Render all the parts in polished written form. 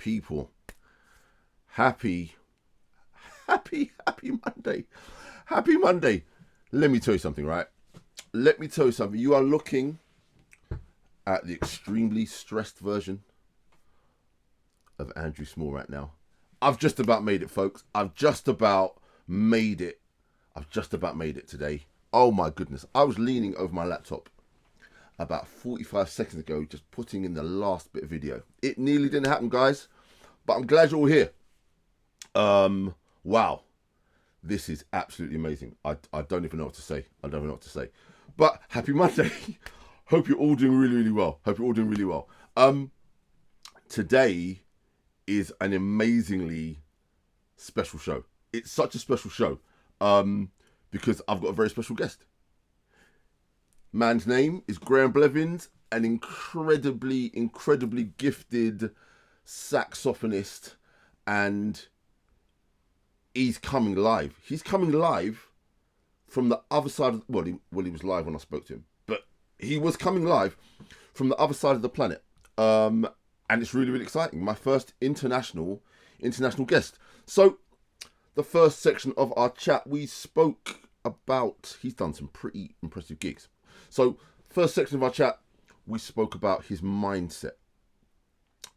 people. Happy Monday. Happy Monday. Let me tell you something, right? Let me tell you something. You are looking at the extremely stressed version of Andrew Small right now. I've just about made it, folks. I've just about made it today. Oh my goodness. I was leaning over my laptop about 45 seconds ago, just putting in the last bit of video. It nearly didn't happen, guys, but I'm glad you're all here. Wow. This is absolutely amazing. I don't even know what to say. But happy Monday. Hope you're all doing really, really well. Today is an amazingly special show. It's such a special show because I've got a very special guest. Man's name is Graeme Blevins, an incredibly gifted saxophonist, and he's coming live. He's coming live from the other side of, he was live when I spoke to him, but he was coming live from the other side of the planet. And it's really, really exciting. My first international guest. So the first section of our chat, we spoke about, he's done some pretty impressive gigs. So first section of our chat, we spoke about his mindset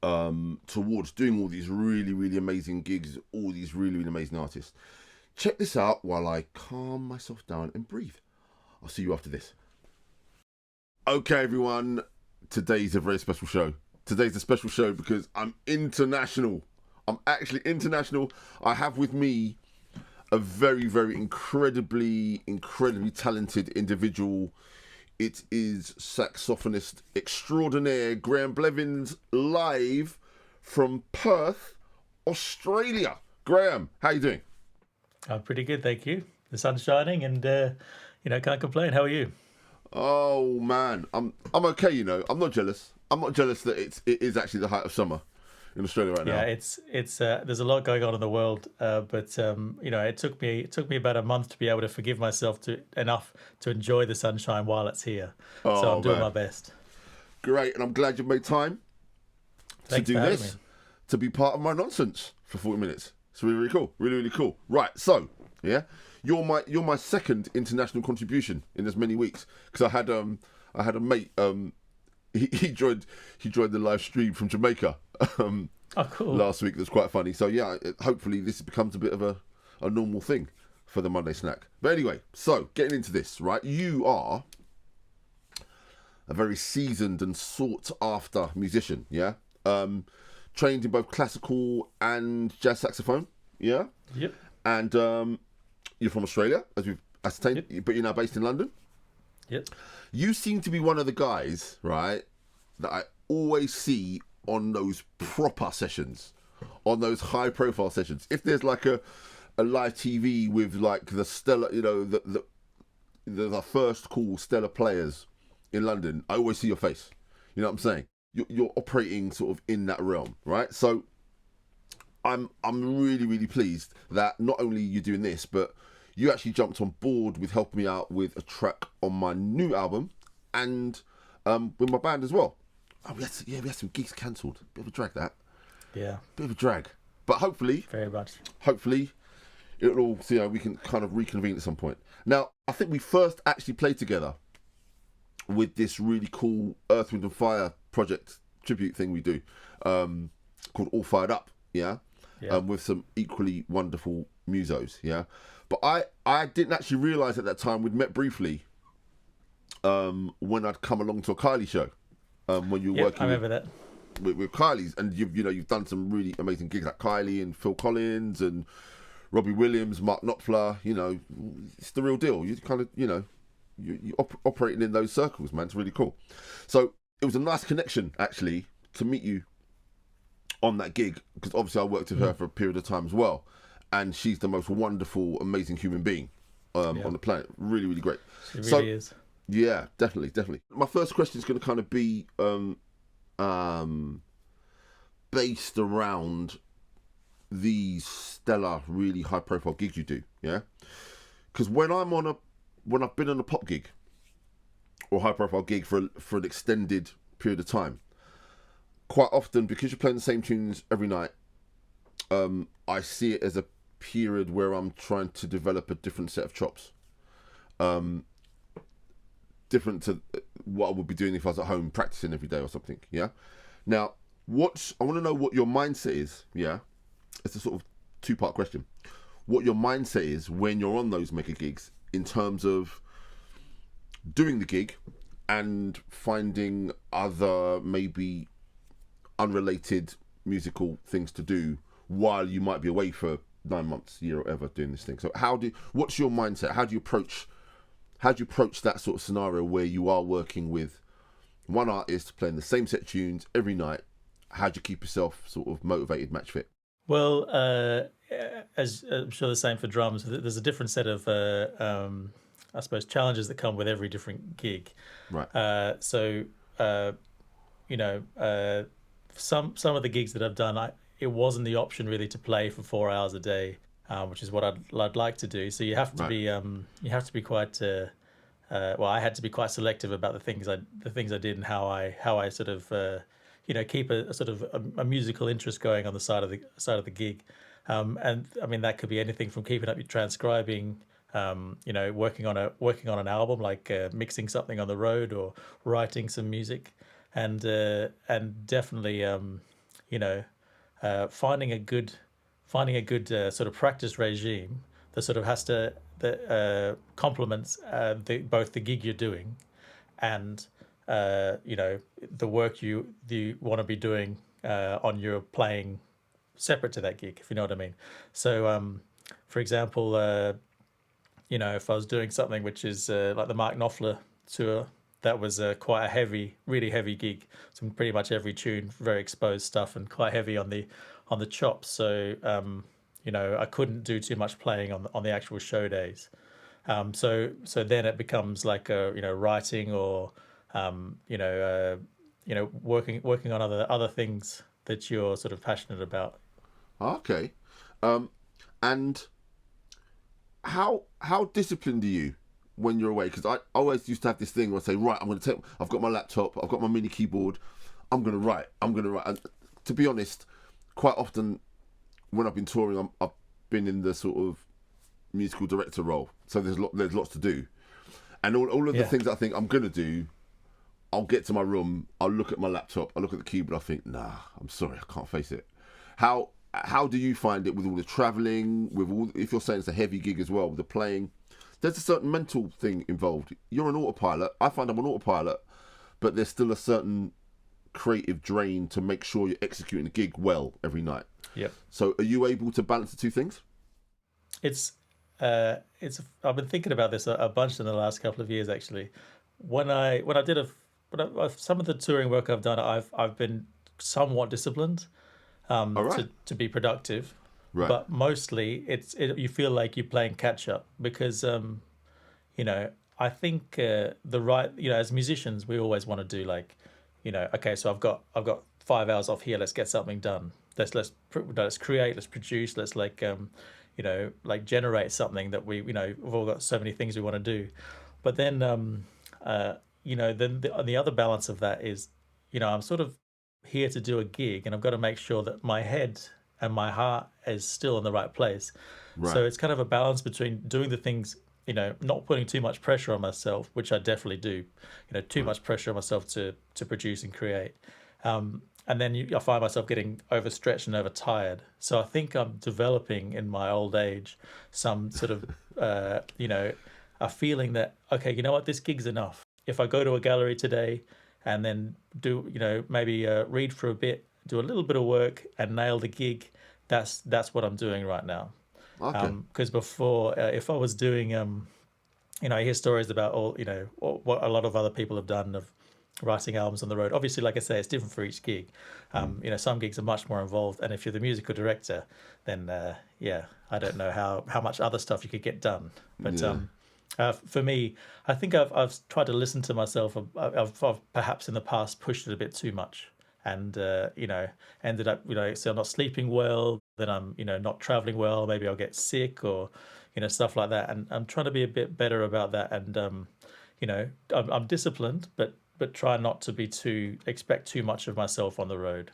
towards doing all these really, really amazing gigs, all these really, really amazing artists. Check this out while I calm myself down and breathe. I'll see you after this. Okay, everyone, today's a very special show. Today's a special show because I'm international. I'm actually international. I have with me a very, very incredibly talented individual. It is saxophonist extraordinaire Graeme Blevins, live from Perth, Australia. Graeme, how you doing? I'm pretty good, thank you. The sun's shining and, can't complain. How are you? Oh, man. I'm okay, I'm not jealous. I'm not jealous that it is actually the height of summer in Australia right now. Yeah, it's there's a lot going on in the world, but it took me about a month to be able to forgive myself enough to enjoy the sunshine while it's here. So I'm doing my best. Great, and I'm glad you made time to do this, to be part of my nonsense for 40 minutes. It's really, really cool. Really, really cool. Right, so yeah, you're my second international contribution in as many weeks, because I had a mate. He joined the live stream from Jamaica oh, cool. last week. That's quite funny. So yeah, hopefully this becomes a bit of a normal thing for the Monday snack. But anyway, so getting into this, right? You are a very seasoned and sought after musician, yeah? Trained in both classical and jazz saxophone, yeah? Yep. And you're from Australia, as we've ascertained, yep. But you're now based in London. Yep. You seem to be one of the guys, right, that I always see on those proper sessions, on those high profile sessions. If there's like a live TV with like the stellar, the first cool stellar players in London, I always see your face. You know what I'm saying? You're operating sort of in that realm, right? So I'm really, really pleased that not only are you doing this, but you actually jumped on board with helping me out with a track on my new album and with my band as well. Oh, we had some gigs cancelled. Bit of a drag, that. Yeah. Bit of a drag. But hopefully... Very much. Hopefully, it'll all... we can kind of reconvene at some point. Now, I think we first actually played together with this really cool Earth, Wind and Fire project tribute thing we do called All Fired Up, yeah? With some equally wonderful musos, yeah? But I didn't actually realise at that time, we'd met briefly when I'd come along to a Kylie show. When you were working I remember that. With Kylie's, and you've done some really amazing gigs like Kylie and Phil Collins and Robbie Williams, Mark Knopfler. It's the real deal. You kind of you're operating in those circles, man. It's really cool. So it was a nice connection actually to meet you on that gig, because obviously I worked with her for a period of time as well, and she's the most wonderful, amazing human being on the planet. Really, really great. She really is. Yeah, definitely. My first question is going to kind of be based around these stellar, really high-profile gigs you do, yeah? Because when I've been on a pop gig or high-profile gig for an extended period of time, quite often, because you're playing the same tunes every night, I see it as a period where I'm trying to develop a different set of chops. Different to what I would be doing if I was at home practicing every day or something. Yeah. Now, I want to know what your mindset is. Yeah. It's a sort of two-part question. What your mindset is when you're on those mega gigs in terms of doing the gig and finding other maybe unrelated musical things to do while you might be away for 9 months, year or whatever, doing this thing. So what's your mindset? How do you approach that sort of scenario where you are working with one artist playing the same set of tunes every night? How do you keep yourself sort of motivated, match fit? Well, as I'm sure the same for drums, there's a different set of, I suppose, challenges that come with every different gig. Right. So, you know, some of the gigs that I've done, it wasn't the option really to play for 4 hours a day, which is what I'd like to do. So you have to be quite well, I had to be quite selective about the things I did and how I sort of keep a sort of a musical interest going on the side of the gig, and I mean that could be anything from keeping up your transcribing, working on an album, like mixing something on the road or writing some music, and definitely finding a good sort of practice regime that sort of that complements both the gig you're doing and the work you want to be doing on your playing separate to that gig, if you know what I mean. So for example, if I was doing something which is like the Mark Knopfler tour, that was quite a really heavy gig. So pretty much every tune, very exposed stuff and quite heavy on the chops. So I couldn't do too much playing on the actual show days. So then it becomes like writing or working on other things that you're sort of passionate about. Okay. And how disciplined are you when you're away? Because I always used to have this thing where I say, right, I've got my laptop, I've got my mini keyboard, I'm going to write. And to be honest, quite often when I've been touring, I've been in the sort of musical director role. So there's lots to do. And all of the things I think I'm going to do, I'll get to my room, I'll look at my laptop, I'll look at the keyboard, I think, nah, I'm sorry, I can't face it. How do you find it with all the travelling, if you're saying it's a heavy gig as well, with the playing? There's a certain mental thing involved. You're an autopilot. I find I'm an autopilot, but there's still a certain creative drain to make sure you're executing the gig well every night. Yep. So are you able to balance the two things? I've been thinking about this a bunch in the last couple of years, actually. When I did some of the touring work I've done, I've been somewhat disciplined to be productive, right. But mostly you feel like you're playing catch up because I think as musicians we always want to do like okay, so I've got 5 hours off here, let's get something done, let's create, let's produce, let's like generate something that we've all got so many things we want to do, but then then the other balance of that is, I'm sort of here to do a gig and I've got to make sure that my head and my heart is still in the right place. Right. So it's kind of a balance between doing the things, not putting too much pressure on myself, which I definitely do, too much pressure on myself to produce and create. And then I find myself getting overstretched and overtired. So I think I'm developing in my old age some sort of, a feeling that, okay, you know what, this gig's enough. If I go to a gallery today and then do, maybe read for a bit, do a little bit of work and nail the gig, that's what I'm doing right now. Okay. Because before, if I was doing, I hear stories about all, what a lot of other people have done of writing albums on the road. Obviously, like I say, it's different for each gig. Some gigs are much more involved. And if you're the musical director, then, I don't know how much other stuff you could get done. But for me, I think I've tried to listen to myself. I've perhaps in the past pushed it a bit too much, and ended up so I'm not sleeping well. Then I'm not traveling well. Maybe I'll get sick or stuff like that. And I'm trying to be a bit better about that. And I'm disciplined, but try not to expect too much of myself on the road.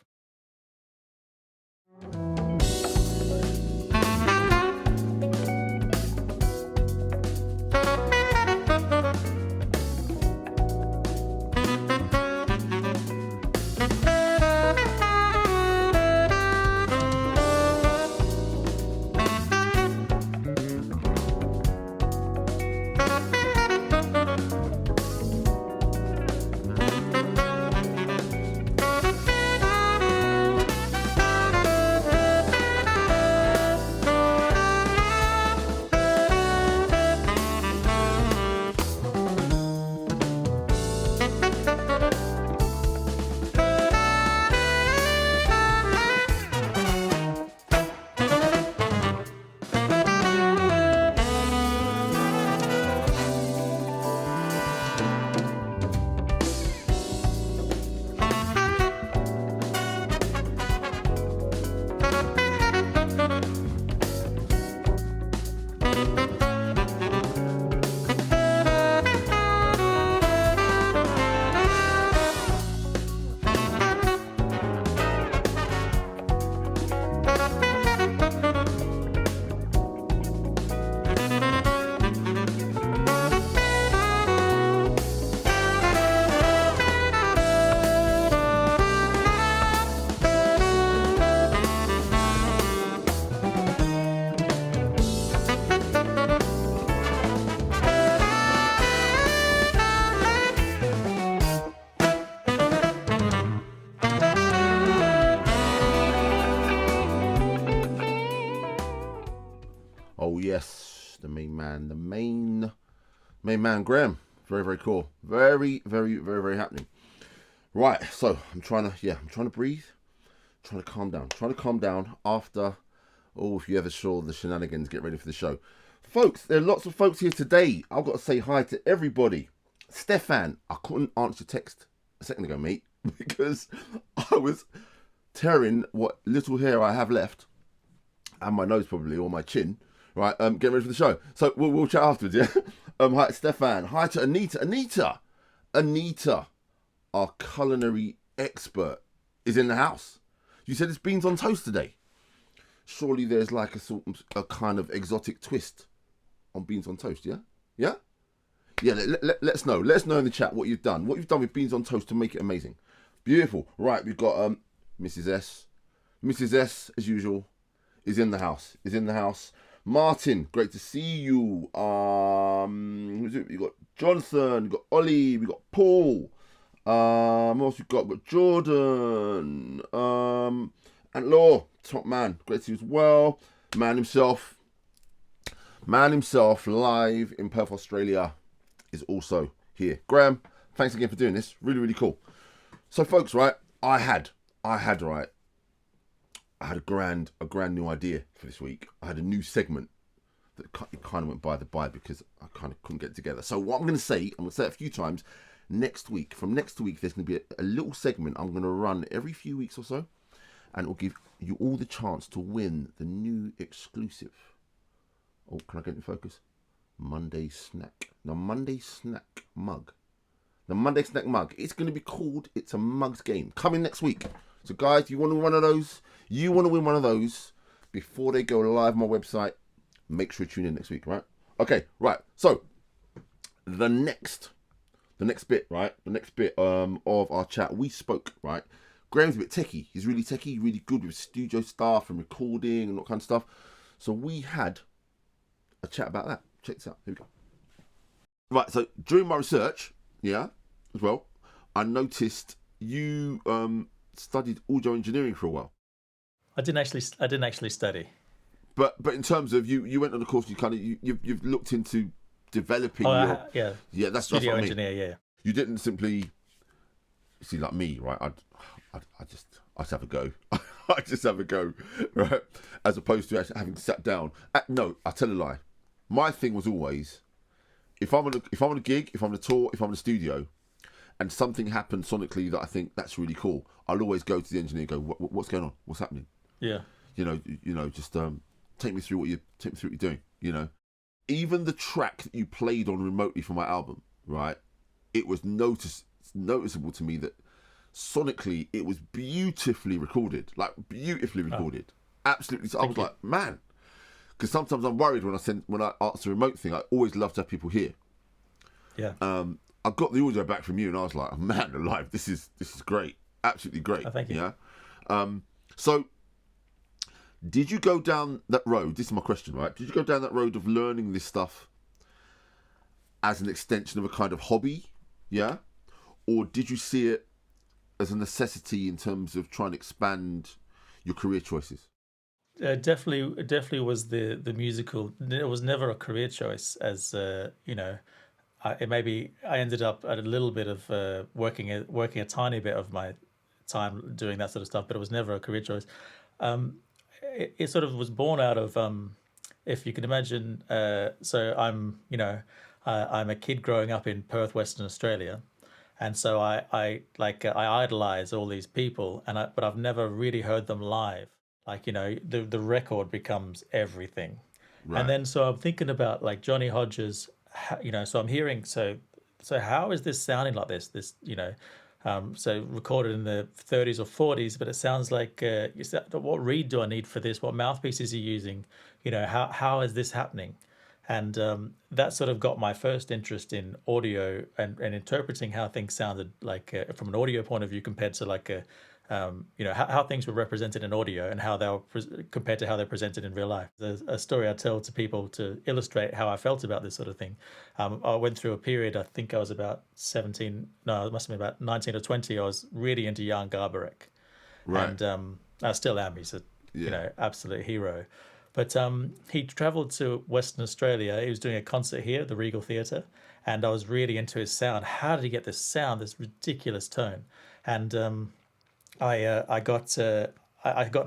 Oh yes, the main man, Graeme. Very, very cool. Very, very, very, very happening. Right, so I'm trying to breathe, trying to calm down after. Oh, if you ever saw the shenanigans, get ready for the show, folks. There are lots of folks here today. I've got to say hi to everybody. Stefan, I couldn't answer your text a second ago, mate, because I was tearing what little hair I have left, and my nose probably, or my chin. Right, get ready for the show. So we'll chat afterwards, yeah? Hi to Stefan. Hi to Anita. Anita, our culinary expert, is in the house. You said it's beans on toast today. Surely there's like a kind of exotic twist on beans on toast, yeah? Yeah? Yeah, let's know. Let us know in the chat what you've done. What you've done with beans on toast to make it amazing. Beautiful. Right, we've got Mrs. S. Mrs. S, as usual, is in the house. Martin, great to see you. Who's it? You got Jonathan, you got Ollie, we got Paul. What else we got? We've got Jordan. And Law, top man, great to see you as well. Man himself, live in Perth, Australia, is also here. Graeme, thanks again for doing this. Really, really cool. So, folks, right, I had a grand new idea for this week. I had a new segment that kind of went by the by because I kind of couldn't get it together. So what I'm going to say it a few times. From next week, there's going to be a little segment I'm going to run every few weeks or so, and it will give you all the chance to win the new exclusive. Oh, can I get in focus? Monday snack mug. The Monday snack mug. It's going to be called It's a Mugs Game. Coming next week. So guys, you want to win one of those? You want to win one of those before they go live on my website? Make sure you tune in next week, right? Okay, right. So the next bit, right? The next bit of our chat, we spoke, right? Graeme's a bit techie. He's really techie, really good with studio stuff and recording and all kind of stuff. So we had a chat about that. Check this out. Here we go. Right. So during my research, yeah, as well, I noticed you studied audio engineering for a while. I didn't actually study. But in terms of you went on a course. You've looked into developing. That's studio what I mean. Engineer. Yeah. You didn't simply see like me, right? I just have a go. I just have a go, right? As opposed to actually having sat down. No, I tell a lie. My thing was always, if I'm on a gig, if I'm on a tour, if I'm in a studio, and something happens sonically that I think that's really cool, I'll always go to the engineer and go, what's going on? What's happening? Yeah. Just take me through what you're doing. Even the track that you played on remotely for my album, right? It was noticeable to me that sonically it was beautifully recorded, absolutely. So I was like, man, because sometimes I'm worried when I answer a remote thing. I always love to have people here. Yeah. I got the audio back from you, and I was like, oh, man, alive, this is great, absolutely great. Oh, thank you. Yeah. So, did you go down that road? This is my question, right? Did you go down that road of learning this stuff as an extension of a kind of hobby, yeah, or did you see it as a necessity in terms of trying to expand your career choices? Definitely was the musical. It was never a career choice, as you know. I ended up at a little bit of working a tiny bit of my time doing that sort of stuff, but it was never a career choice. It sort of was born out of, if you can imagine. So I'm a kid growing up in Perth, Western Australia, and so I idolize all these people, but I've never really heard them live. Like, the record becomes everything. Right. And then so I'm thinking about like Johnny Hodges, so I'm hearing, so how is this sounding like this? So recorded in the 30s or 40s, but it sounds like, what reed do I need for this? What mouthpiece is he using? How is this happening? And that sort of got my first interest in audio and interpreting how things sounded like from an audio point of view compared to like how things were represented in audio and how they were compared to how they're presented in real life. There's a story I tell to people to illustrate how I felt about this sort of thing. I went through a period, I think I was about 17, no, it must have been about 19 or 20. I was really into Jan Garbarek. Right. And I still am. He's a absolute hero. But he travelled to Western Australia. He was doing a concert here at the Regal Theatre, and I was really into his sound. How did he get this sound, this ridiculous tone? And I got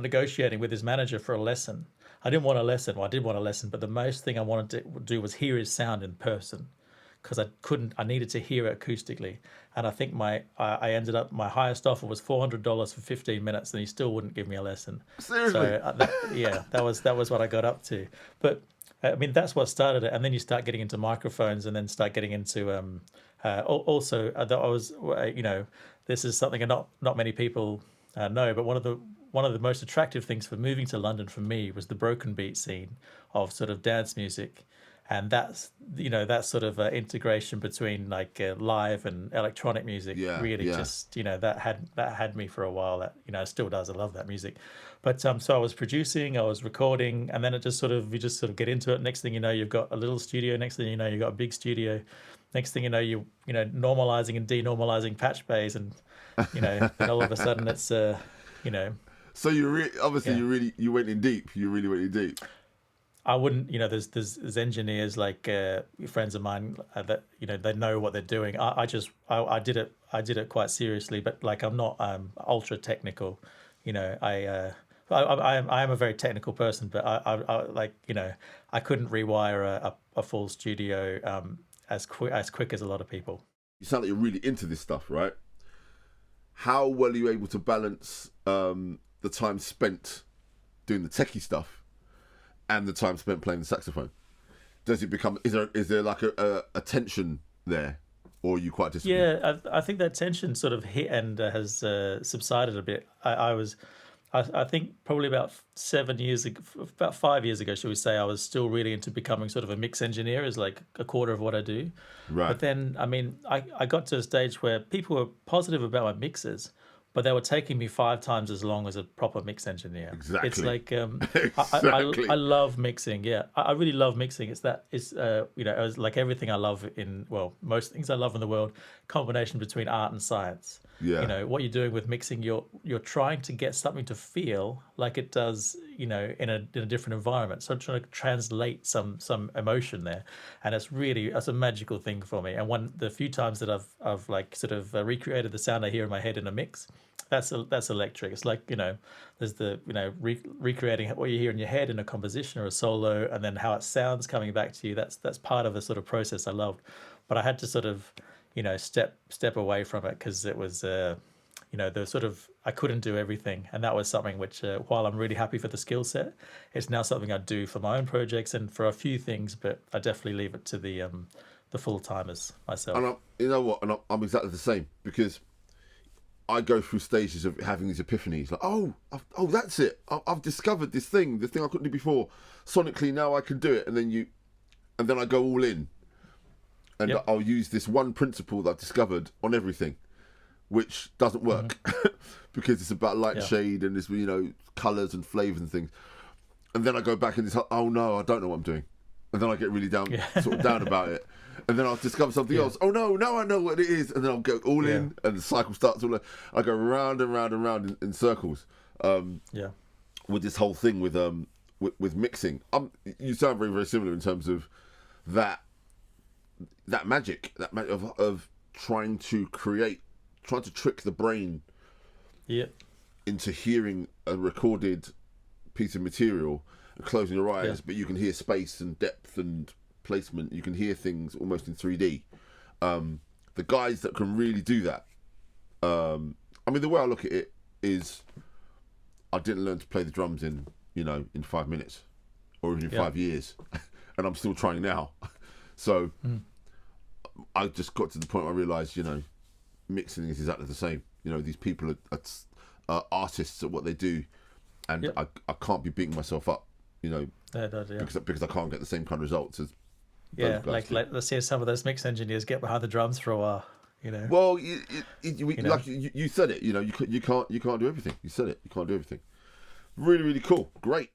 negotiating with his manager for a lesson. I didn't want a lesson. Well, I did want a lesson, but the most thing I wanted to do was hear his sound in person, because I needed to hear it acoustically. And I think my highest offer was $400 for 15 minutes, and he still wouldn't give me a lesson. Seriously? So that was what I got up to. But I mean, that's what started it. And then you start getting into microphones, and then start getting into also I was this is something not many people know, but one of the most attractive things for moving to London for me was the broken beat scene of sort of dance music. And that's that sort of integration between like live and electronic music just that had me for a while. That it still does. I love that music, but so I was producing, I was recording, and then you just sort of get into it. Next thing you know, you've got a little studio. Next thing you know, you've got a big studio. Next thing you know, you normalizing and denormalizing patch bays, and then all of a sudden it's So you you went in deep. You really went in deep. I wouldn't, there's engineers like friends of mine that they know what they're doing. I did it quite seriously, but like I'm not ultra technical. I am a very technical person, but I couldn't rewire a full studio as quick as a lot of people. You sound like you're really into this stuff, right? How well are you able to balance the time spent doing the techie stuff and the time spent playing the saxophone? Does it become, is there like a tension there, or are you quite disciplined? Yeah, I think that tension sort of hit and has subsided a bit. I think probably about 7 years ago, about 5 years ago, should we say, I was still really into becoming sort of a mix engineer as like a quarter of what I do. Right. But then, I mean, I got to a stage where people were positive about my mixes, but they were taking me 5 times as long as a proper mix engineer. Exactly. It's like Exactly. I love mixing. Yeah, I really love mixing. It's like everything I love most things I love in the world, combination between art and science. Yeah. What you're doing with mixing, you're trying to get something to feel like it does, in a different environment. So I'm trying to translate some emotion there, and it's a magical thing for me. And the few times that I've like sort of recreated the sound I hear in my head in a mix, that's electric. It's like there's the recreating what you hear in your head in a composition or a solo, and then how it sounds coming back to you. That's part of the sort of process I loved, but I had to sort of step away from it because it was the sort of, I couldn't do everything, and that was something which while I'm really happy for the skill set, it's now something I do for my own projects and for a few things, but I definitely leave it to the the full timers myself. And you know what? And I'm exactly the same, because I go through stages of having these epiphanies, like, oh, that's it. I've discovered this thing I couldn't do before. Sonically, now I can do it. And then I go all in, and Yep. I'll use this one principle that I've discovered on everything, which doesn't work because it's about light and shade and this, colours and flavours and things. And then I go back and it's like, oh no, I don't know what I'm doing. And then I get really down about it. And then I'll discover something else. Oh no, now I know what it is. And then I'll go all in, and the cycle starts all. I go round and round and round in circles. With this whole thing with mixing. You sound very, very similar in terms of that magic of trying to trick the brain into hearing a recorded piece of material and closing your eyes, but you can hear space and depth and placement. You can hear things almost in 3D. The guys that can really do that, the way I look at it is, I didn't learn to play the drums in 5 minutes or even in 5 years, and I'm still trying now. So I just got to the point where I realised, mixing is exactly the same. These people are artists at what they do, and I can't be beating myself up, because I can't get the same kind of results as those guys do. Let's see some of those mix engineers get behind the drums for a while. Well, like you said it. You can't do everything. You said it. You can't do everything. Really, really cool. Great.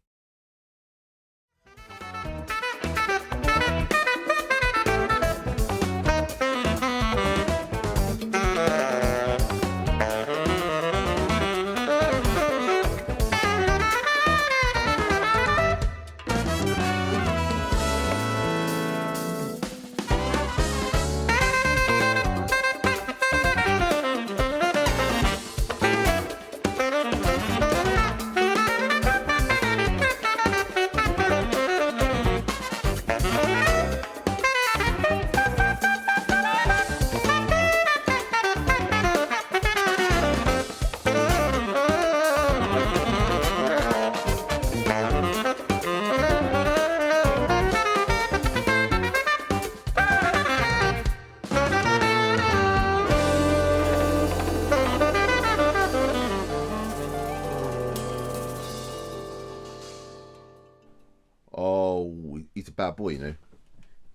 He's a bad boy,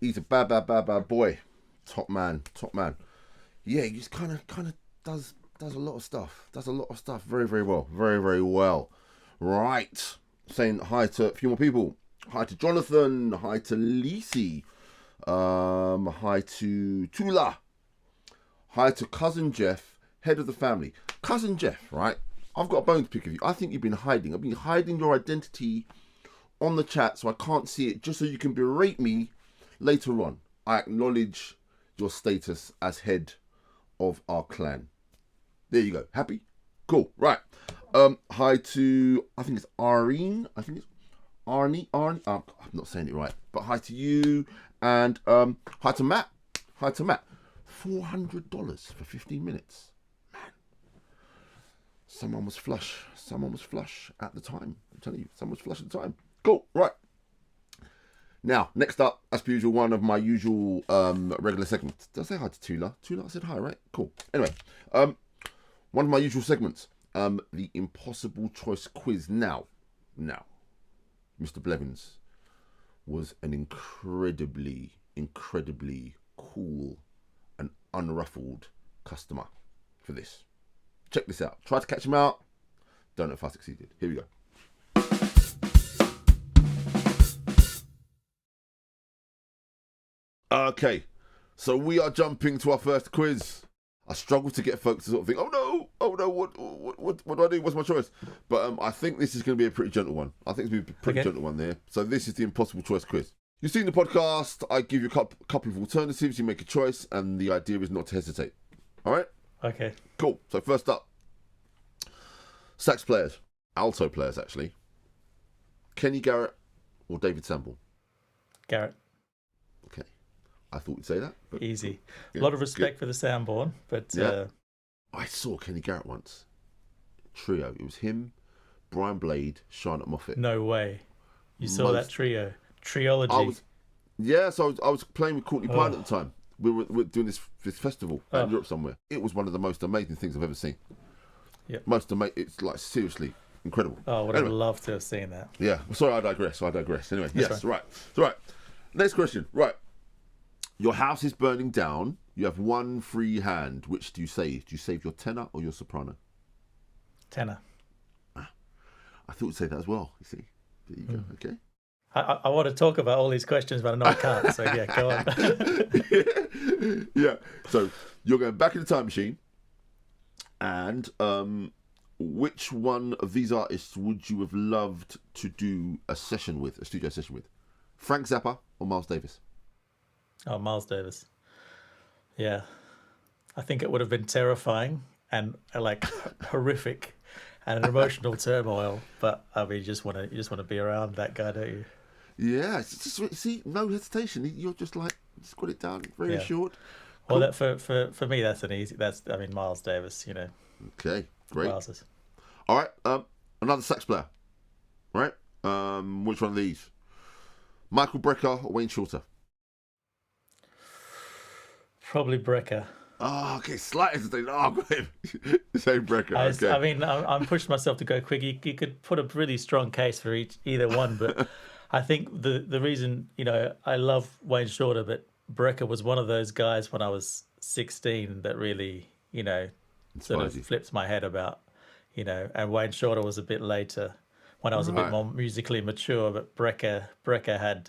He's a bad boy. Top man. Yeah, he just kind of does a lot of stuff. Very, very well. Very, very well. Right. Saying hi to a few more people. Hi to Jonathan. Hi to Lisi. Hi to Tula. Hi to Cousin Jeff, head of the family. Cousin Jeff, right? I've got a bone to pick with you. I think you've been hiding. I've been hiding your identity on the chat so I can't see it, just so you can berate me later on. I acknowledge your status as head of our clan. There you go. Happy? Cool. Right. Hi to, I think it's Arnie. Arnie. I'm not saying it right. But hi to you. And hi to Matt. $400 for 15 minutes. Man. Someone was flush at the time. I'm telling you, someone was flush at the time. Cool. Right. Now, next up, as per usual, one of my usual regular segments. Did I say hi to Tula? Tula, I said hi, right? Cool. Anyway, one of my usual segments, the impossible choice quiz. Now, Mr. Blevins was an incredibly cool and unruffled customer for this. Check this out. Tried to catch him out. Don't know if I succeeded. Here we go. Okay, so we are jumping to our first quiz. I struggle to get folks to sort of think, oh no, what do I do? What's my choice? But I think this is going to be a pretty gentle one. I think it's going to be a pretty gentle one there. So this is the impossible choice quiz. You've seen the podcast. I give you a couple of alternatives. You make a choice, and the idea is not to hesitate. All right? Okay. Cool. So first up, sax players, alto players actually. Kenny Garrett or David Sanborn? Garrett. Okay. I thought you'd say that. But easy. Yeah, a lot of respect for the Sanborn, but I saw Kenny Garrett once. Trio. It was him, Brian Blade, Charlotte Moffat. No way. You saw that trio. Triology. Yeah, so I was playing with Courtney Pine at the time. We were doing this festival in Europe somewhere. It was one of the most amazing things I've ever seen. Yeah. It's like seriously incredible. Oh, I would have loved to have seen that. Yeah. Sorry, I digress. Anyway, yes, right. Right. Next question. Right. Your house is burning down. You have one free hand. Which do you save? Do you save your tenor or your soprano? Tenor. I thought you'd say that as well. You see. There you go. Okay. I want to talk about all these questions, but I know I can't. So yeah, go on. Yeah. So you're going back in the time machine, and which one of these artists would you have loved to do a studio session with? Frank Zappa or Miles Davis? Oh, Miles Davis. Yeah, I think it would have been terrifying and like horrific, and an emotional turmoil. But I mean, you just want to be around that guy, don't you? Yeah, see, no hesitation. You're just got it down, very short. Cool. Well, that for me, that's an easy. Miles Davis. You know. Okay, great. Wowzers. All right, another sax player. Right, which one of these? Michael Brecker or Wayne Shorter? Probably Brecker. Oh, okay, slight hesitation. Oh, great. Same Brecker. Okay. I mean, I'm pushing myself to go quick. You could put a really strong case for either one, but I think the reason, I love Wayne Shorter, but Brecker was one of those guys when I was 16 that really, sort of flipped my head about, and Wayne Shorter was a bit later when I was a bit more musically mature, but Brecker had,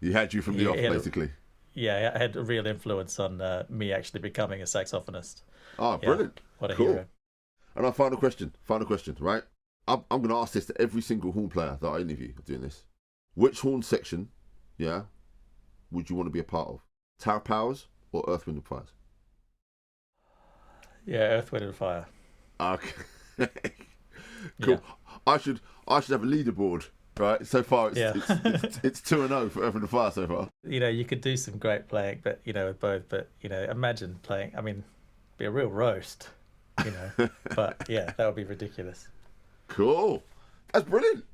He had you from the off, basically. Yeah, it had a real influence on me actually becoming a saxophonist. Oh, brilliant. Yeah, what a cool. hero. And our final question, right? I'm going to ask this to every single horn player that I interview doing this. Which horn section, would you want to be a part of? Tower Powers or Earth, Wind and Fire? Yeah, Earth, Wind and Fire. Okay. Cool. Yeah. I should have a leaderboard. Right, so far it's 2-0 for Earth, Wind and Fire so far. You could do some great playing, but with both. But imagine playing. I mean, be a real roast. But yeah, that would be ridiculous. Cool, that's brilliant.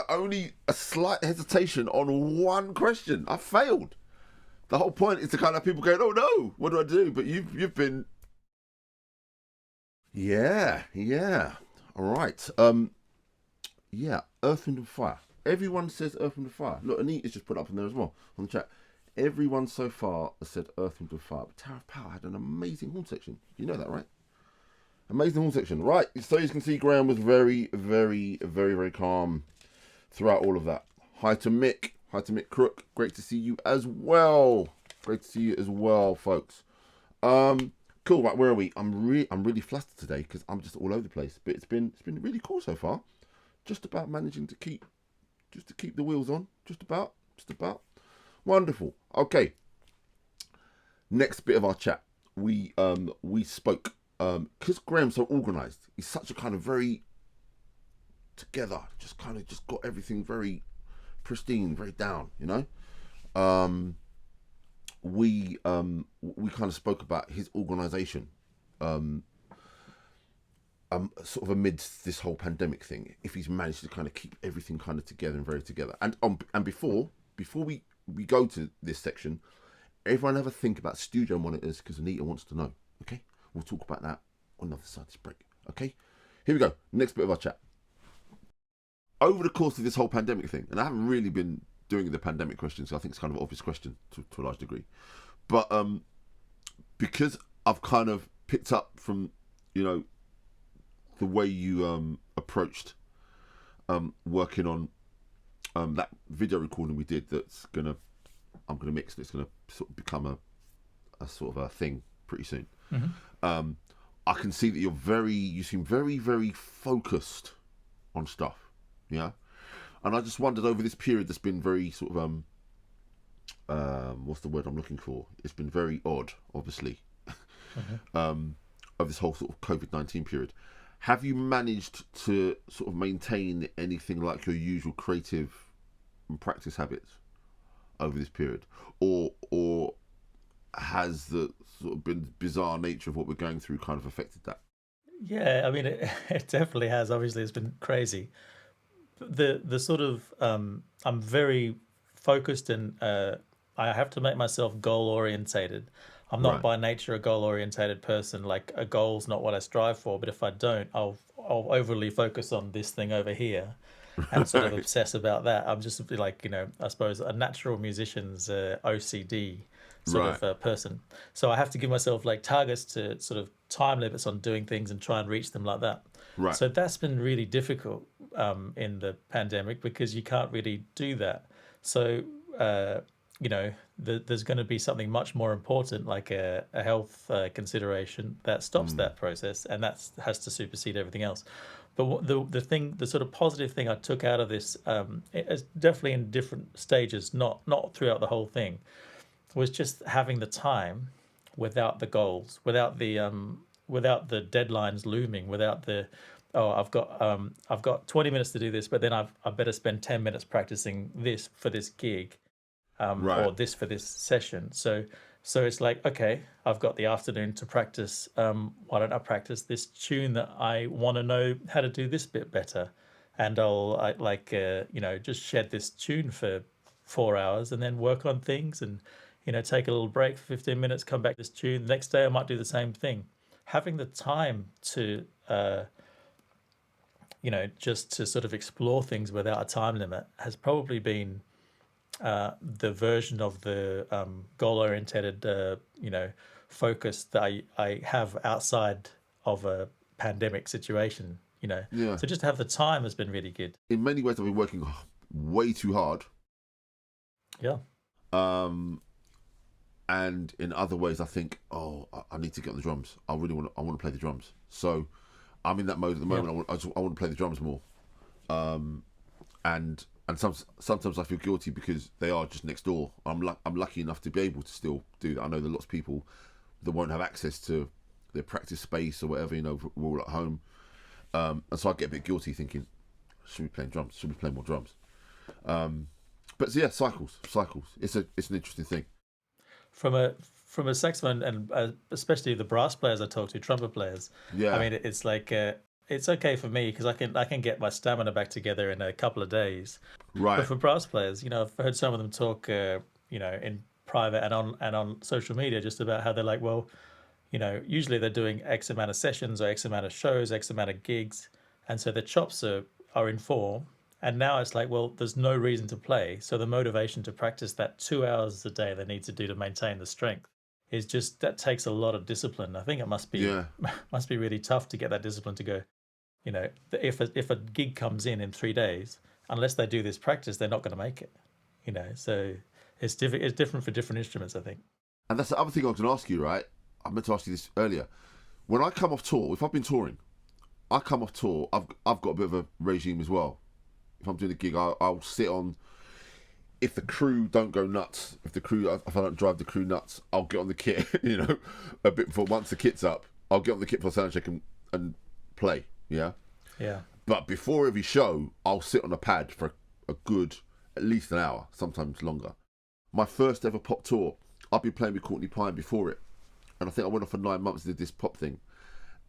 Only a slight hesitation on one question. I failed. The whole point is to kind of people going, "Oh no, what do I do?" But you've been, yeah. All right. Yeah, Earth, Wind and Fire. Everyone says Earth, Wind and Fire. Look, Anita's just put up in there as well on the chat. Everyone so far has said Earth, Wind and Fire. But Tower of Power had an amazing horn section. You know that, right? Amazing horn section. Right, so you can see Graeme was very, very, very, very calm throughout all of that. Hi to Mick. Hi to Mick Crook. Great to see you as well. Great to see you as well, folks. Cool, right, where are we? I'm really flustered today because I'm just all over the place. But it's been really cool so far. Just about managing to keep the wheels on. Just about. Wonderful. Okay. Next bit of our chat. We spoke because Graeme's so organised. He's such a kind of very together. Just got everything very pristine, very down. We kind of spoke about his organisation. Sort of amidst this whole pandemic thing, if he's managed to kind of keep everything kind of together and very together. And before we go to this section, everyone have a think about studio monitors because Anita wants to know. Okay, we'll talk about that on the other side of this break. Okay, here we go. Next bit of our chat. Over the course of this whole pandemic thing, and I haven't really been doing the pandemic questions, so I think it's kind of an obvious question to a large degree, but because I've kind of picked up from the way you approached working on that video recording we did I'm gonna mix, it's gonna sort of become a sort of a thing pretty soon. Mm-hmm. I can see that you seem very, very focused on stuff, and I just wondered over this period that's been very sort of what's the word I'm looking for? It's been very odd, obviously. Mm-hmm. Of this whole sort of COVID-19 period. Have you managed to sort of maintain anything like your usual creative and practice habits over this period? Or has the sort of been bizarre nature of what we're going through kind of affected that? Yeah, I mean, it definitely has. Obviously, it's been crazy. The sort of, I'm very focused, and I have to make myself goal orientated. I'm not Right. by nature a goal orientated person. Like, a goal's not what I strive for, but if I don't, I'll overly focus on this thing over here and sort of Right. obsess about that. I'm just like, I suppose a natural musician's OCD sort Right. of person. So I have to give myself like targets to sort of time limits on doing things and try and reach them like that. Right. So that's been really difficult in the pandemic because you can't really do that. So, there's going to be something much more important, like a health consideration that stops that process, and that has to supersede everything else. But the sort of positive thing I took out of this, it's definitely in different stages, not throughout the whole thing, was just having the time without the goals, without the deadlines looming, without the I've got 20 minutes to do this, but then I better spend 10 minutes practicing this for this gig, Right. or this for this session. So it's like, okay, I've got the afternoon to practice. Why don't I practice this tune that I want to know how to do this bit better, and just shed this tune for 4 hours and then work on things, and take a little break for 15 minutes, come back to this tune. The next day I might do the same thing. Having the time to just to sort of explore things without a time limit has probably been the version of the goal-oriented, focus that I have outside of a pandemic situation. Yeah. So just to have the time has been really good. In many ways, I've been working way too hard. Yeah. And in other ways, I think, I need to get on the drums. I want to play the drums. So I'm in that mode at the moment. Yeah. I want to play the drums more. And sometimes I feel guilty because they are just next door. I'm lucky enough to be able to still do that. I know there are lots of people that won't have access to their practice space or whatever. We're all at home, and so I get a bit guilty thinking, should we play drums? Should we play more drums? But yeah, cycles. It's an interesting thing. From a saxophone, and especially the brass players I talk to, trumpet players. Yeah. I mean, it's like it's okay for me because I can get my stamina back together in a couple of days. Right. But for brass players, I've heard some of them talk, in private and on social media, just about how they're like, well, usually they're doing X amount of sessions or X amount of shows, X amount of gigs, and so the chops are in form. And now it's like, well, there's no reason to play. So the motivation to practice that 2 hours a day they need to do to maintain the strength is just, that takes a lot of discipline. I think it must be must be really tough to get that discipline to go, if a gig comes in 3 days, unless they do this practice, they're not going to make it. So it's different for different instruments, I think. And that's the other thing I was going to ask you, right? I meant to ask you this earlier. When I come off tour, if I've been touring, I've got a bit of a regime as well. If I'm doing a gig, I'll sit on. If the crew don't go nuts, if I don't drive the crew nuts, I'll get on the kit. A bit before, once the kit's up, I'll get on the kit for sound check and play. Yeah. Yeah. But before every show, I'll sit on a pad for a good at least an hour, sometimes longer. My first ever pop tour, I've been playing with Courtney Pine before it, and I think I went off for 9 months and did this pop thing,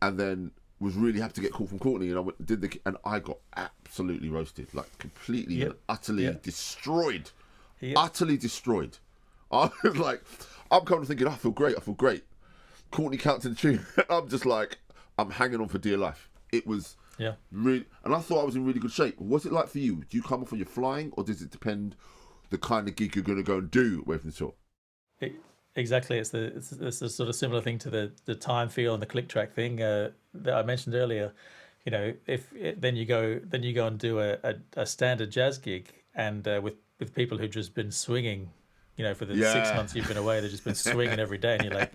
and then was really happy to get a call from Courtney, and and I got absolutely roasted, like completely and utterly destroyed. Yep. Utterly destroyed. I was like, I'm kind of thinking, I feel great. Courtney counts in the tune. I'm just like, I'm hanging on for dear life. It was really, and I thought I was in really good shape. What's it like for you? Do you come off when you're flying, or does it depend the kind of gig you're going to go and do away from the tour? Exactly, it's a sort of similar thing to the time feel and the click track thing that I mentioned earlier. Then you go and do a standard jazz gig, and with people who've just been swinging, for the 6 months you've been away, they've just been swinging every day, and you're like,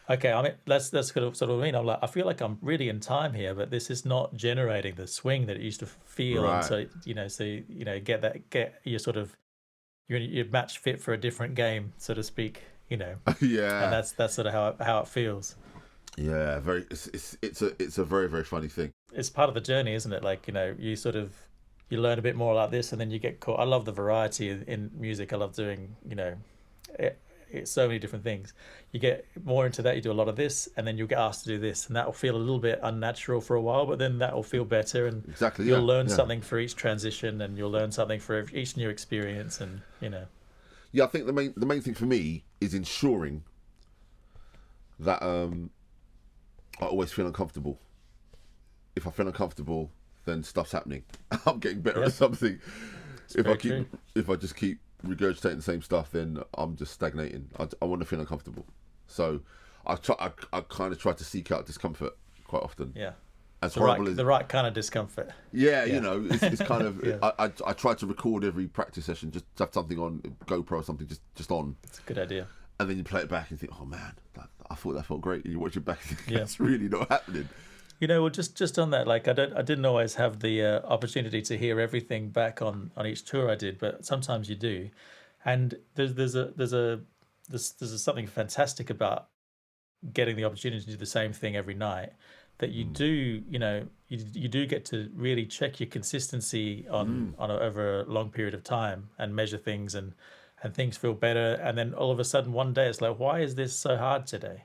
okay, I mean that's sort of what I mean. I'm like, I feel like I'm really in time here, but this is not generating the swing that it used to feel, Right. and so get your sort of your match fit for a different game, so to speak. Yeah. And that's sort of how it feels. Yeah, it's a very, very funny thing. It's part of the journey, isn't it? Like, you learn a bit more like this, and then you get caught. I love the variety in music. I love doing, it's so many different things. You get more into that, you do a lot of this, and then you'll get asked to do this, and that will feel a little bit unnatural for a while, but then that will feel better, and Exactly. you'll Yeah. learn Yeah. something for each transition, and you'll learn something for each new experience, and Yeah. I think the main thing for me is ensuring that I always feel uncomfortable. If I feel uncomfortable, then stuff's happening. I'm getting better at something. If I just keep regurgitating the same stuff, then I'm just stagnating. I want to feel uncomfortable, so I kind of try to seek out discomfort quite often. Yeah, as the right kind of discomfort. Yeah, you know, it's kind of. Yeah. I try to record every practice session, just have something on GoPro or something, just on. It's a good idea. And then you play it back and think, oh man, I thought that felt great. And you watch it back and think, Yeah. that's really not happening. Well, just on that, like I didn't always have the opportunity to hear everything back on each tour I did, but sometimes you do, and there's something fantastic about getting the opportunity to do the same thing every night. That you do, you do get to really check your consistency over a long period of time and measure things, and things feel better, and then all of a sudden one day it's like, why is this so hard today?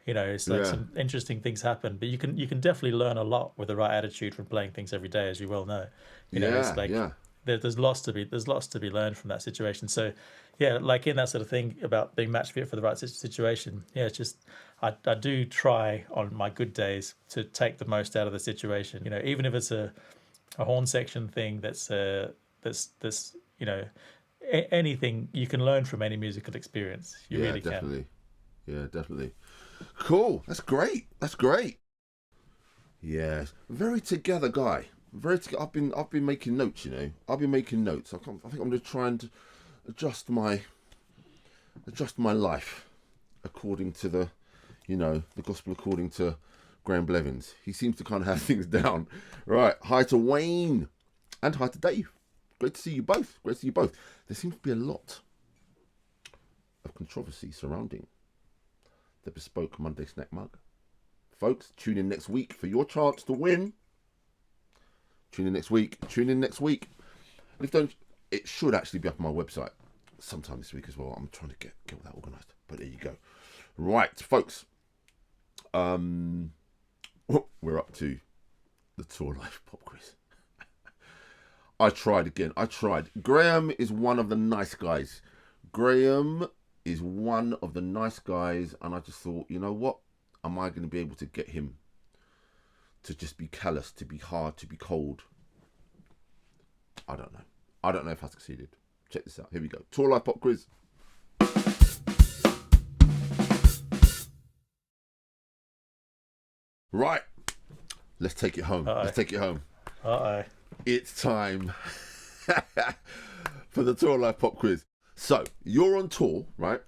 It's like some interesting things happen, but you can definitely learn a lot with the right attitude from playing things every day, as you well know. It's like there's lots to be learned from that situation. So yeah, like in that sort of thing about being match fit for the right situation. Yeah, it's just I do try on my good days to take the most out of the situation. Even if it's a horn section thing that's anything you can learn from any musical experience. You really definitely. can. Yeah, definitely. Cool. That's great. Yes. Very together guy. I've been making notes, I've been making notes. I think I'm going to try and adjust my life according to the gospel according to Graeme Blevins. He seems to kind of have things down. Right. Hi to Wayne and hi to Dave. Great to see you both. There seems to be a lot of controversy surrounding the bespoke Monday snack mug. Folks, tune in next week for your chance to win. Tune in next week. It should actually be up on my website sometime this week as well. I'm trying to get all that organised. But there you go. Right, folks. We're up to the Tour Life Pop Quiz. I tried. Graeme is one of the nice guys. And I just thought, you know what? Am I going to be able to get him to just be callous, to be hard, to be cold? I don't know if I succeeded. Check this out. Here we go. Tour Life Pop Quiz. Right. Let's take it home. Uh-oh. It's time for the Tour Life Pop Quiz. So, you're on tour, right?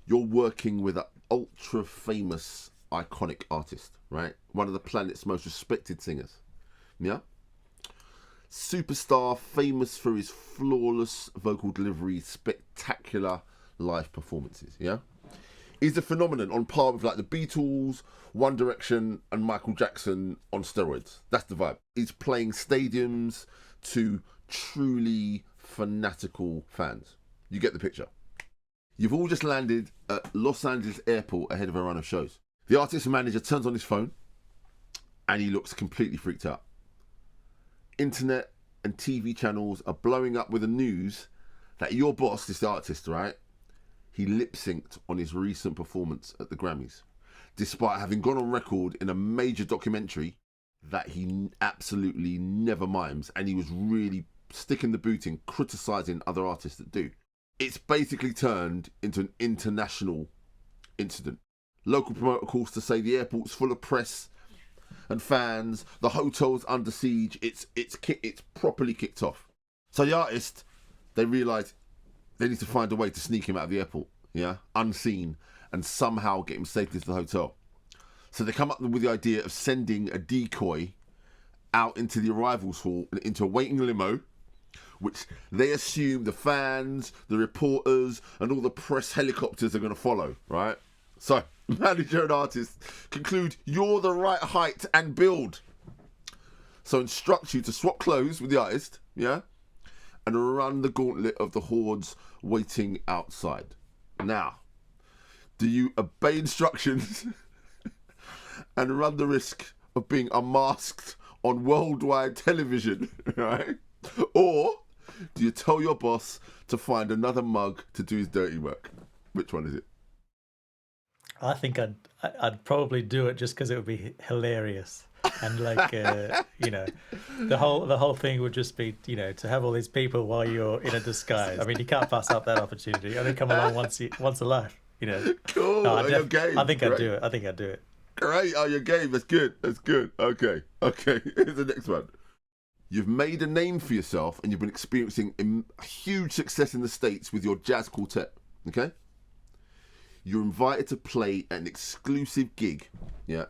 You're working with an ultra famous, iconic artist, right? One of the planet's most respected singers. Yeah? Superstar, famous for his flawless vocal delivery, spectacular live performances, yeah? He's a phenomenon on par with like the Beatles, One Direction and Michael Jackson on steroids. That's the vibe. He's playing stadiums to truly fanatical fans. You get the picture. You've all just landed at Los Angeles airport ahead of a run of shows. The artist manager turns on his phone and he looks completely freaked out. Internet and TV channels are blowing up with the news that your boss, this artist, right? He lip-synced on his recent performance at the Grammys, despite having gone on record in a major documentary that he absolutely never mimes, and he was really sticking the boot in criticising other artists that do. It's basically turned into an international incident. Local promoter calls to say the airport's full of press and fans, the hotel's under siege, it's properly kicked off. So the artist, they realise they need to find a way to sneak him out of the airport, yeah, unseen, and somehow get him safely to the hotel. So they come up with the idea of sending a decoy out into the arrivals hall, into a waiting limo, which they assume the fans, the reporters, and all the press helicopters are going to follow, right? So, manager and artist conclude you're the right height and build. So instruct you to swap clothes with the artist, yeah? And run the gauntlet of the hordes waiting outside. Now, Do you obey instructions and run the risk of being unmasked on worldwide television, right? Or do you tell your boss to find another mug to do his dirty work? Which one is it? I think I'd probably do it just because it would be hilarious. And like the whole thing would just be to have all these people while you're in a disguise. I mean, you can't pass up that opportunity. Only come along once a life. Cool. No, Your game. I think I'd do it. I think I'd do it. Great. Oh, your game. That's good. That's good. Okay. Here's the next one. You've made a name for yourself and you've been experiencing a huge success in the States with your jazz quartet. Okay. You're invited to play an exclusive gig,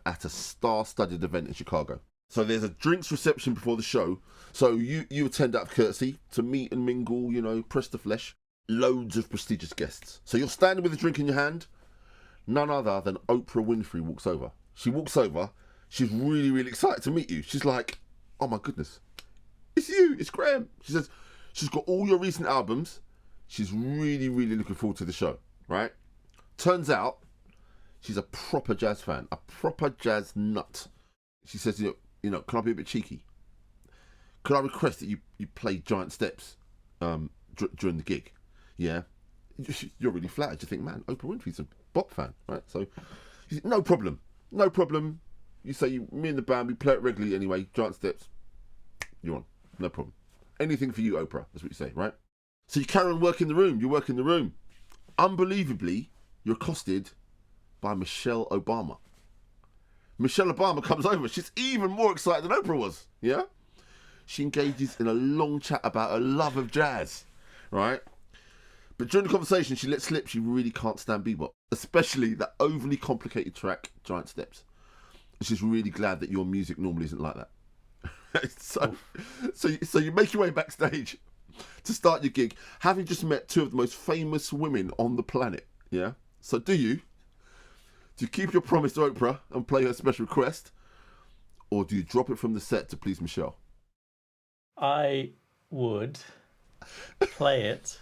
at a star-studded event in Chicago. So there's a drinks reception before the show. So you attend out of courtesy to meet and mingle, press the flesh. Loads of prestigious guests. So you're standing with a drink in your hand. None other than Oprah Winfrey walks over. She walks over. She's really, really excited to meet you. She's like, oh my goodness, it's you, it's Graeme. She says she's got all your recent albums. She's really, really looking forward to the show, right? Turns out she's a proper jazz fan, a proper jazz nut. She says, can I be a bit cheeky? Could I request that you play Giant Steps during the gig? Yeah. You're really flattered. You think, man, Oprah Winfrey's a bop fan, right? So, she said, no problem. You say, me and the band, we play it regularly anyway. Giant Steps, you're on. No problem. Anything for you, Oprah. That's what you say, right? So you carry on working the room. You work in the room. Unbelievably, you're accosted by Michelle Obama. Michelle Obama comes over. She's even more excited than Oprah was, yeah? She engages in a long chat about her love of jazz, right? But during the conversation, she lets slip she really can't stand bebop, especially that overly complicated track, Giant Steps. And she's really glad that your music normally isn't like that. So you make your way backstage to start your gig, having just met two of the most famous women on the planet, yeah? So do you keep your promise to Oprah and play her special request, or do you drop it from the set to please Michelle? I would play it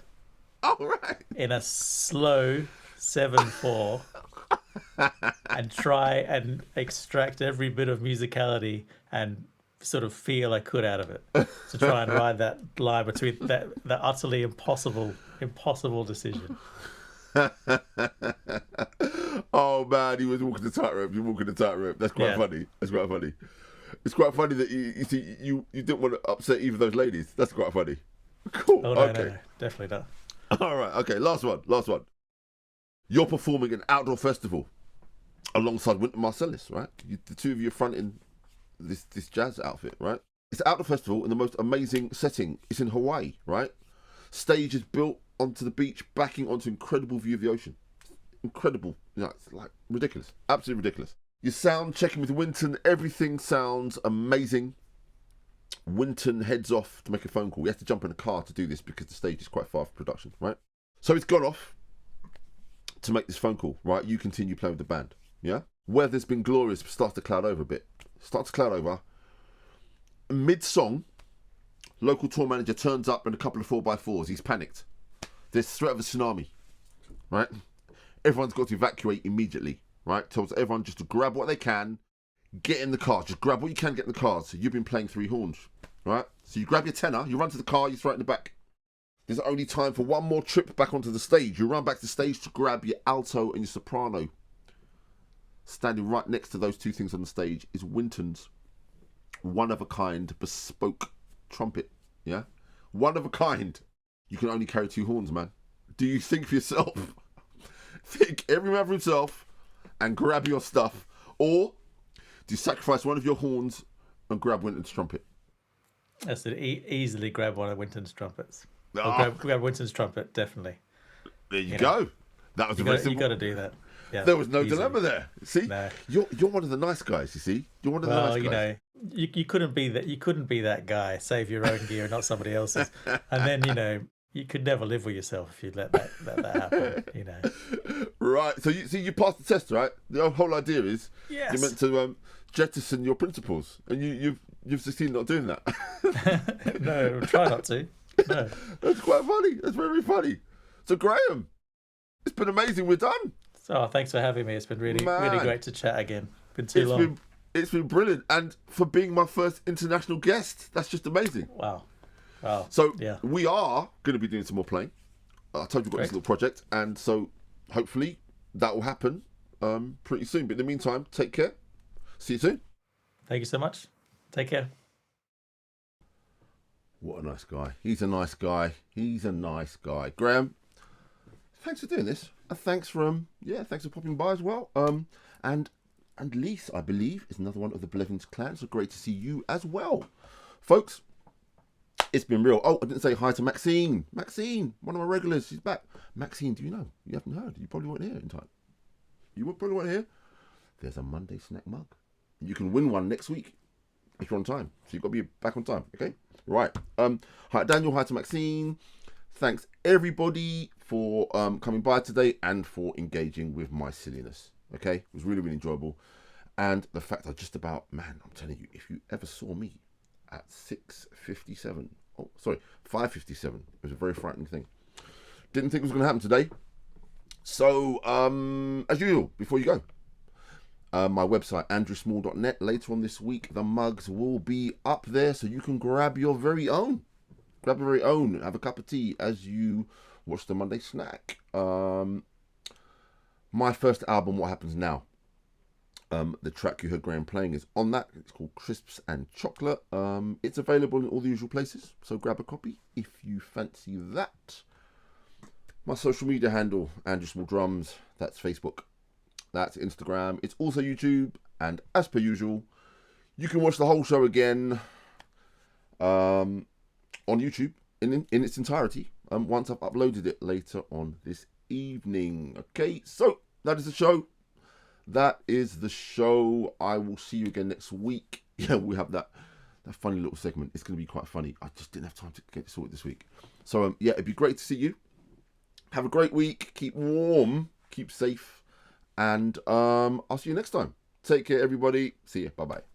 in a slow 7/4 and try and extract every bit of musicality and sort of feel I could out of it to try and ride that line between that utterly impossible decision. Oh man, he was walking the tightrope. You're walking the tightrope. That's quite funny. It's quite funny that you didn't want to upset either of those ladies. That's quite funny. Cool. Oh, no, definitely not. All right. Okay. Last one. You're performing an outdoor festival alongside Wynton Marsalis, right? The two of you are fronting this jazz outfit, right? It's an outdoor festival in the most amazing setting. It's in Hawaii, right? Stage is built onto the beach, backing onto incredible view of the ocean. Incredible. It's like ridiculous. Absolutely ridiculous. You sound checking with Wynton. Everything sounds amazing. Wynton heads off to make a phone call. He has to jump in a car to do this because the stage is quite far from production, right? So he's gone off to make this phone call, right? You continue playing with the band, yeah? Weather's been glorious, but starts to cloud over a bit. Mid-song, local tour manager turns up in a couple of 4x4s. He's panicked. There's threat of a tsunami, right? Everyone's got to evacuate immediately, right? Tells everyone just to grab what they can, get in the car. Just grab what you can, get in the car. So you've been playing three horns, right? So you grab your tenor, you run to the car, you throw it in the back. There's only time for one more trip back onto the stage. You run back to the stage to grab your alto and your soprano. Standing right next to those two things on the stage is Wynton's one-of-a-kind bespoke trumpet, yeah? One of a kind. You can only carry two horns, man. Do you think for yourself? Think every man for himself and grab your stuff, or do you sacrifice one of your horns and grab Wynton's trumpet? That's it. Easily grab one of Wynton's trumpets. Grab Wynton's trumpet, definitely. There you go. That was you got to do that. Yeah, there was no dilemma there. See, no. You're one of the nice guys. You see, you're one of the nice guys. You couldn't be that. You couldn't be that guy. Save your own gear, not somebody else's. And then you could never live with yourself if you let that happen. Right. So you passed the test, right? The whole idea is you're meant to jettison your principles, and you've succeeded not doing that. No, try not to. No. That's quite funny. That's very funny. So Graeme, it's been amazing. We're done. So thanks for having me. It's been really Man, great to chat again. Been too it's long. been it's been brilliant, and for being my first international guest, that's just amazing. Wow. So Yeah. we are going to be doing some more playing. I told you we've got this Great. little project, and so hopefully that will happen pretty soon. But in the meantime, take care. See you soon. Thank you so much. Take care. What a nice guy. He's a nice guy. Graeme, thanks for doing this. Thanks for thanks for popping by as well. And Lise, I believe, is another one of the Blevins clan. So great to see you as well. Folks, it's been real. Oh, I didn't say hi to Maxine. Maxine, one of my regulars, she's back. Maxine, do you know? You haven't heard. You probably weren't here in time. You probably weren't here. There's a Monday snack mug. You can win one next week if you're on time. So you've got to be back on time, okay? Right. Hi, Daniel. Hi to Maxine. Thanks, everybody, for coming by today and for engaging with my silliness, okay? It was really, really enjoyable. And the fact I just about, man, I'm telling you, if you ever saw me at 5:57, it was a very frightening thing. Didn't think it was going to happen today. So, as usual, before you go, my website, andrewsmall.net. Later on this week, the mugs will be up there, so you can grab your very own. Have a cup of tea as you watch the Monday snack. My first album, What Happens Now. The track you heard Graeme playing is on that. It's called Crisps and Chocolate. It's available in all the usual places, so grab a copy if you fancy that. My social media handle, Andrew Small Drums. That's Facebook. That's Instagram. It's also YouTube. And as per usual, you can watch the whole show again on YouTube in its entirety once I've uploaded it later on this evening. Okay, so that is the show. I will see you again next week. Yeah, we have that funny little segment. It's going to be quite funny. I just didn't have time to get it sorted this week. So, it'd be great to see you. Have a great week. Keep warm. Keep safe. And I'll see you next time. Take care, everybody. See you. Bye-bye.